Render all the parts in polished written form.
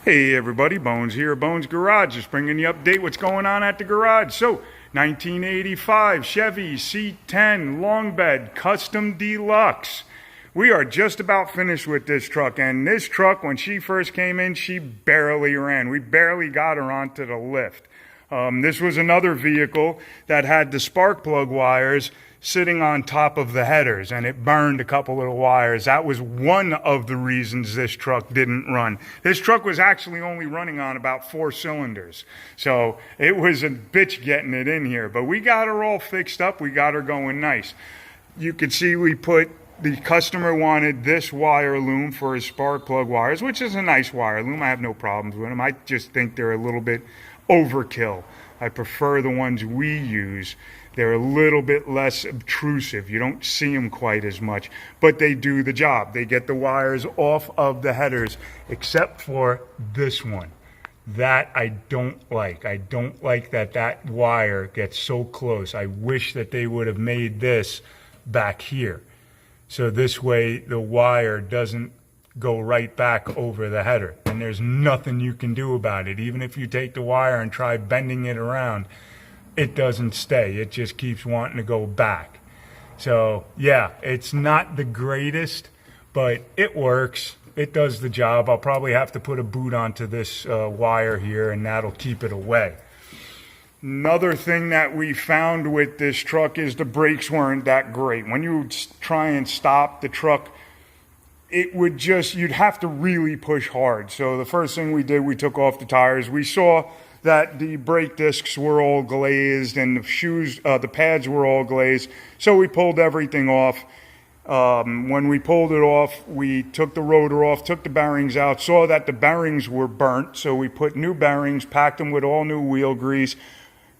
Hey everybody, Bones here, Bones Garage, just bringing you update what's going on at the garage. So, 1985 Chevy C-10 long bed custom deluxe. We are just about finished with this truck, and this truck, when she first came in, she barely ran. We barely got her onto the lift. This was another vehicle that had the spark plug wires sitting on top of the headers, and it burned a couple of the wires. That was one of the reasons this truck didn't run. This truck was actually only running on about 4 cylinders. So it was a bitch getting it in here, but we got her all fixed up. We got her going nice. You can see the customer wanted this wire loom for his spark plug wires, which is a nice wire loom. I have no problems with them. I just think they're a little bit overkill. I prefer the ones we use. They're a little bit less obtrusive. You don't see them quite as much, but they do the job. They get the wires off of the headers, except for this one. That I don't like. I don't like that wire gets so close. I wish that they would have made this back here. So this way the wire doesn't go right back over the header. And there's nothing you can do about it. Even if you take the wire and try bending it around, it doesn't stay. It just keeps wanting to go back. So yeah, it's not the greatest, but it works. It does the job. I'll probably have to put a boot onto this wire here, and that'll keep it away. Another thing that we found with this truck is the brakes weren't that great. When you try and stop the truck, you'd have to really push hard. So the first thing we did, we took off the tires. We saw that the brake discs were all glazed and the pads were all glazed. So we pulled everything off. When we pulled it off, we took the rotor off, took the bearings out, saw that the bearings were burnt. So we put new bearings, packed them with all new wheel grease,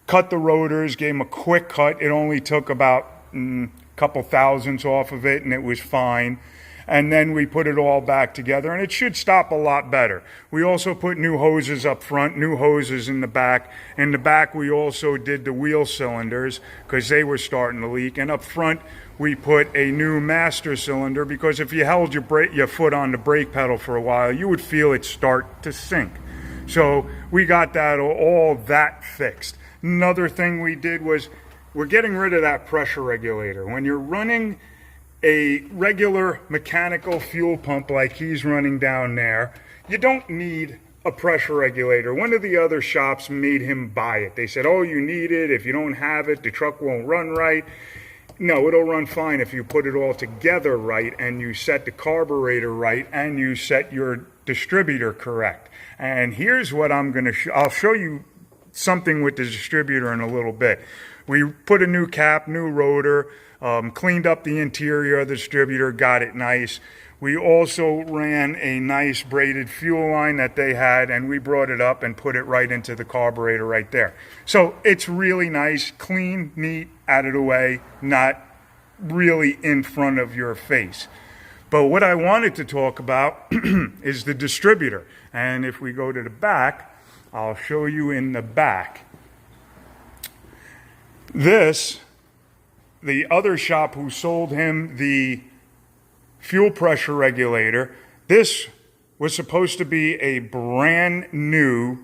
cut the rotors, gave them a quick cut. It only took about a couple thousandths off of it, and it was fine. And then we put it all back together, and it should stop a lot better. We also put new hoses up front, new hoses in the back. In the back, we also did the wheel cylinders because they were starting to leak. And up front, we put a new master cylinder because if you held your foot on the brake pedal for a while, you would feel it start to sink. So we got all that fixed. Another thing we did was we're getting rid of that pressure regulator. When you're running a regular mechanical fuel pump like he's running down there, you don't need a pressure regulator. One of the other shops made him buy it. They said, oh, you need it. If you don't have it, the truck won't run right. No, it'll run fine if you put it all together right and you set the carburetor right and you set your distributor correct. And here's what I'll show you something with the distributor in a little bit. We put a new cap, new rotor, cleaned up the interior of the distributor, got it nice. We also ran a nice braided fuel line that they had, and we brought it up and put it right into the carburetor right there. So it's really nice, clean, neat, out of the way, not really in front of your face. But what I wanted to talk about is the distributor. And if we go to the back, I'll show you in the back. The other shop who sold him the fuel pressure regulator, this was supposed to be a brand new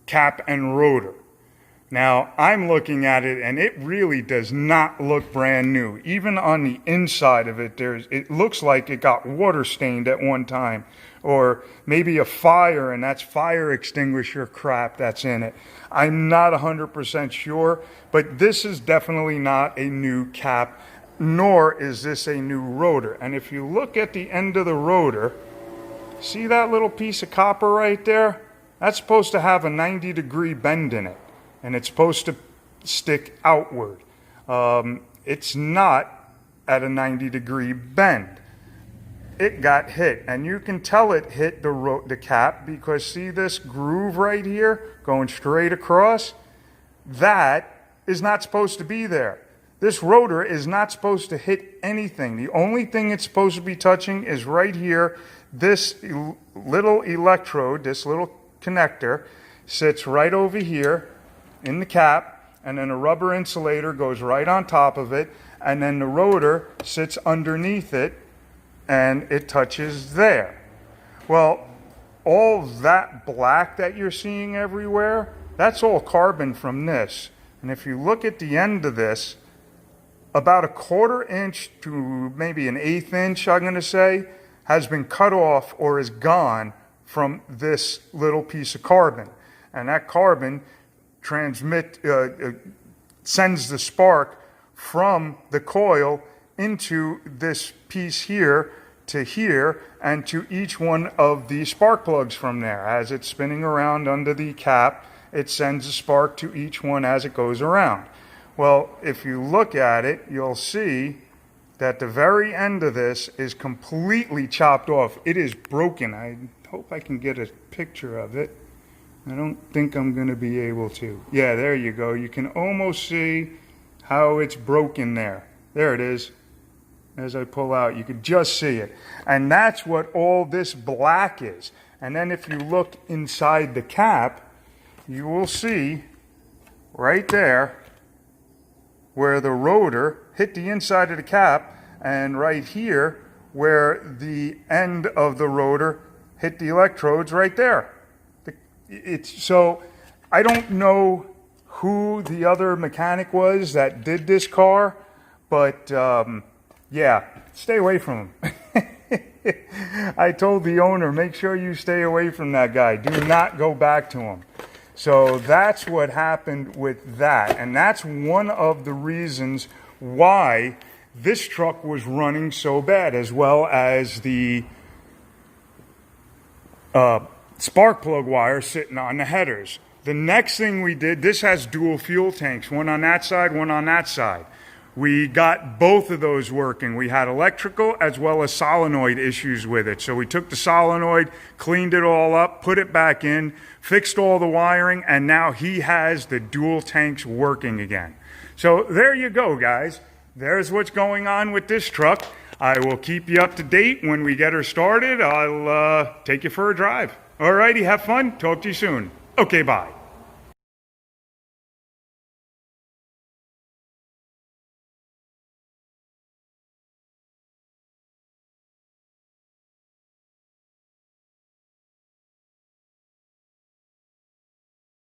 cap and rotor. Now, I'm looking at it, and it really does not look brand new. Even on the inside of it, it looks like it got water stained at one time, or maybe a fire, and that's fire extinguisher crap that's in it. I'm not 100% sure, but this is definitely not a new cap, nor is this a new rotor. And if you look at the end of the rotor, see that little piece of copper right there? That's supposed to have a 90-degree bend in it, and it's supposed to stick outward. It's not at a 90-degree bend. It got hit, and you can tell it hit the cap because see this groove right here going straight across? That is not supposed to be there. This rotor is not supposed to hit anything. The only thing it's supposed to be touching is right here. This little electrode, this little connector, sits right over here in the cap, and then a rubber insulator goes right on top of it, and then the rotor sits underneath it, and it touches there. Well, all that black that you're seeing everywhere, that's all carbon from this. And if you look at the end of this, about a 1/4 inch to maybe an 1/8 inch, I'm going to say, has been cut off or is gone from this little piece of carbon. And that carbon sends the spark from the coil into this piece here to here and to each one of the spark plugs from there. As it's spinning around under the cap, it sends a spark to each one as it goes around. Well, if you look at it, you'll see that the very end of this is completely chopped off. It is broken. I hope I can get a picture of it. I don't think I'm going to be able to. Yeah, there you go. You can almost see how it's broken there. There it is. As I pull out, you could just see it. And that's what all this black is. And then if you look inside the cap, you will see right there where the rotor hit the inside of the cap, and right here where the end of the rotor hit the electrodes right there. So I don't know who the other mechanic was that did this car, but yeah, stay away from him. I told the owner, make sure you stay away from that guy. Do not go back to him. So that's what happened with that. And that's one of the reasons why this truck was running so bad, as well as the spark plug wire sitting on the headers. The next thing we did, this has dual fuel tanks, one on that side, one on that side. We got both of those working. We had electrical as well as solenoid issues with it. So we took the solenoid, cleaned it all up, put it back in, fixed all the wiring, and now he has the dual tanks working again. So there you go, guys. There's what's going on with this truck. I will keep you up to date when we get her started. I'll take you for a drive. All righty, have fun. Talk to you soon. Okay, bye.